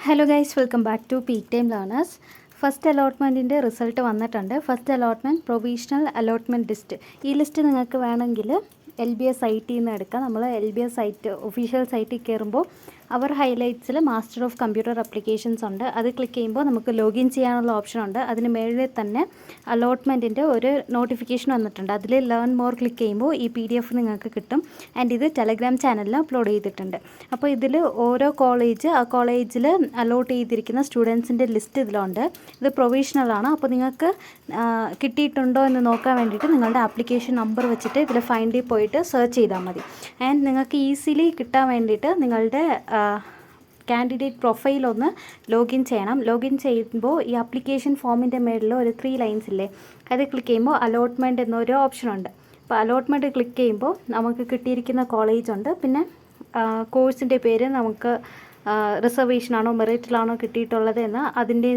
Hello guys, welcome back to Peak Time Learners. First അലോട്ട്മെൻറ്റിൻ്റെ result വന്നിട്ടുണ്ട്. First allotment provisional allotment list. ഈ list നിങ്ങൾക്ക് വേണമെങ്കിൽ LBS സൈറ്റിൽ നിന്ന് എടുക്കാം. നമ്മൾ LBS സൈറ്റ് ഒഫീഷ്യൽ സൈറ്റിൽ കയറുമ്പോൾ അവർ ഹൈലൈറ്റ്സിൽ മാസ്റ്റർ ഓഫ് കമ്പ്യൂട്ടർ അപ്ലിക്കേഷൻസ് ഉണ്ട്. അത് ക്ലിക്ക് ചെയ്യുമ്പോൾ നമുക്ക് ലോഗിൻ ചെയ്യാനുള്ള ഓപ്ഷൻ ഉണ്ട്. അതിന് മേളിൽ തന്നെ അലോട്ട്മെൻറ്റിൻ്റെ ഒരു നോട്ടിഫിക്കേഷൻ വന്നിട്ടുണ്ട്. അതിൽ ലേൺ മോർ ക്ലിക്ക് ചെയ്യുമ്പോൾ ഈ PDF നിങ്ങൾക്ക് കിട്ടും. ആൻഡ് ഇത് ടെലഗ്രാം ചാനലിൽ അപ്ലോഡ് ചെയ്തിട്ടുണ്ട്. അപ്പോൾ ഇതിൽ ഓരോ ആ കോളേജിൽ അലോട്ട് ചെയ്തിരിക്കുന്ന സ്റ്റുഡൻസിൻ്റെ ലിസ്റ്റ് ഇതിലുണ്ട്. ഇത് പ്രൊവിഷണലാണ്. അപ്പോൾ നിങ്ങൾക്ക് കിട്ടിയിട്ടുണ്ടോ എന്ന് നോക്കാൻ വേണ്ടിയിട്ട് നിങ്ങളുടെ ആപ്ലിക്കേഷൻ നമ്പർ വെച്ചിട്ട് ഇതിൽ ഫൈൻഡിൽ പോയിട്ട് സെർച്ച് ചെയ്താൽ മതി. ആൻഡ് നിങ്ങൾക്ക് ഈസിലി കിട്ടാൻ വേണ്ടിയിട്ട് നിങ്ങളുടെ കാൻഡിഡേറ്റ് പ്രൊഫൈൽ ഒന്ന് ലോഗിൻ ചെയ്യണം. ലോഗിൻ ചെയ്യുമ്പോൾ ഈ ആപ്ലിക്കേഷൻ ഫോമിൻ്റെ മേളിൽ ഒരു 3 ലൈൻസ് ഇല്ലേ, അത് ക്ലിക്ക് ചെയ്യുമ്പോൾ അലോട്ട്മെൻറ്റ് എന്നൊരു ഓപ്ഷനുണ്ട്. അപ്പോൾ അലോട്ട്മെൻറ്റ് ക്ലിക്ക് ചെയ്യുമ്പോൾ നമുക്ക് കിട്ടിയിരിക്കുന്ന കോളേജുണ്ട്. പിന്നെ കോഴ്സിൻ്റെ പേര് നമുക്ക് റിസർവേഷനാണോ മെറിറ്റിലാണോ കിട്ടിയിട്ടുള്ളത് എന്ന് അതിൻ്റെ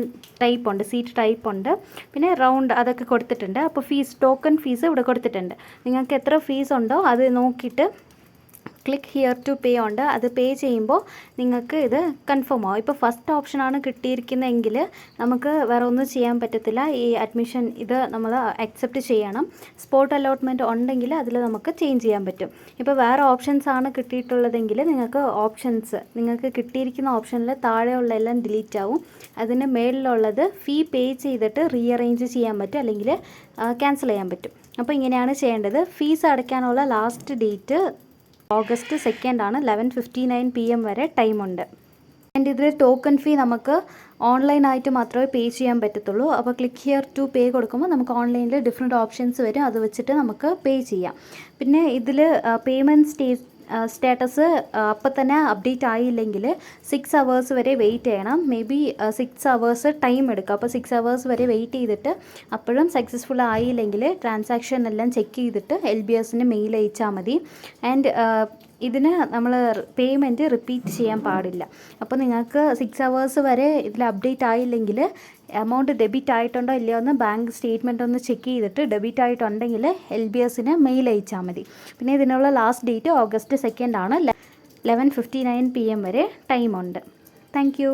ടൈപ്പുണ്ട്, സീറ്റ് ടൈപ്പുണ്ട്. പിന്നെ റൗണ്ട് അതൊക്കെ കൊടുത്തിട്ടുണ്ട്. അപ്പോൾ ടോക്കൺ ഫീസ് ഇവിടെ കൊടുത്തിട്ടുണ്ട്. നിങ്ങൾക്ക് എത്ര ഫീസ് ഉണ്ടോ അത് നോക്കിയിട്ട് ക്ലിക്ക് ഹിയർ ടു പേ ഉണ്ട്. അത് പേ ചെയ്യുമ്പോൾ നിങ്ങൾക്ക് ഇത് കൺഫേം ആവും. ഇപ്പോൾ ഫസ്റ്റ് ഓപ്ഷനാണ് കിട്ടിയിരിക്കുന്നതെങ്കിൽ നമുക്ക് വേറെ ഒന്നും ചെയ്യാൻ പറ്റത്തില്ല. ഈ അഡ്മിഷൻ ഇത് നമ്മൾ അക്സെപ്റ്റ് ചെയ്യണം. സ്പോട്ട് അലോട്ട്മെൻറ്റ് ഉണ്ടെങ്കിൽ അതിൽ നമുക്ക് ചേഞ്ച് ചെയ്യാൻ പറ്റും. ഇപ്പോൾ വേറെ ഓപ്ഷൻസ് ആണ് കിട്ടിയിട്ടുള്ളതെങ്കിൽ നിങ്ങൾക്ക് കിട്ടിയിരിക്കുന്ന ഓപ്ഷനിൽ താഴെയുള്ള എല്ലാം ഡിലീറ്റ് ആവും. അതിന് മേളിലുള്ളത് ഫീ പേ ചെയ്തിട്ട് റീഅറേഞ്ച് ചെയ്യാൻ പറ്റും, അല്ലെങ്കിൽ ക്യാൻസൽ ചെയ്യാൻ പറ്റും. അപ്പോൾ ഇങ്ങനെയാണ് ചെയ്യേണ്ടത്. ഫീസ് അടയ്ക്കാനുള്ള ലാസ്റ്റ് ഡേറ്റ് August 2 ആണ്. 11:59 PM വരെ ടൈമുണ്ട്. ആൻഡ് ഇതിൽ ടോക്കൺ ഫീ നമുക്ക് ഓൺലൈനായിട്ട് മാത്രമേ പേ ചെയ്യാൻ പറ്റത്തുള്ളൂ. അപ്പോൾ ക്ലിക്ക് ഹിയർ ടു പേ കൊടുക്കുമ്പോൾ നമുക്ക് ഓൺലൈനിൽ ഡിഫറെൻറ്റ് ഓപ്ഷൻസ് വരും. അത് വെച്ചിട്ട് നമുക്ക് പേ ചെയ്യാം. പിന്നെ ഇതിൽ പേയ്മെൻറ്റ് സ്റ്റാറ്റസ് അപ്പം തന്നെ അപ്ഡേറ്റ് ആയില്ലെങ്കിൽ 6 hours വരെ വെയിറ്റ് ചെയ്യണം. മേ ബി 6 hours ടൈം എടുക്കും. അപ്പോൾ 6 hours വരെ വെയിറ്റ് ചെയ്തിട്ട് അപ്പോഴും സക്സസ്ഫുൾ ആയില്ലെങ്കിൽ ട്രാൻസാക്ഷൻ എല്ലാം ചെക്ക് ചെയ്തിട്ട് LBSന് മെയിൽ അയച്ചാൽ മതി. ആൻഡ് ഇതിന് നമ്മൾ പേയ്മെൻറ്റ് റിപ്പീറ്റ് ചെയ്യാൻ പാടില്ല. അപ്പോൾ നിങ്ങൾക്ക് 6 hours വരെ ഇതിൽ അപ്ഡേറ്റ് ആയില്ലെങ്കിൽ എമൗണ്ട് ഡെബിറ്റ് ആയിട്ടുണ്ടോ ഇല്ലയോ എന്ന് ബാങ്ക് സ്റ്റേറ്റ്മെൻറ്റ് ഒന്ന് ചെക്ക് ചെയ്തിട്ട് ഡെബിറ്റ് ആയിട്ടുണ്ടെങ്കിൽ LBSന് മെയിൽ അയച്ചാൽ മതി. പിന്നെ ഇതിനുള്ള ലാസ്റ്റ് ഡേറ്റ് August 2 ആണ്. 11:59 PM വരെ ടൈമുണ്ട്. Thank you.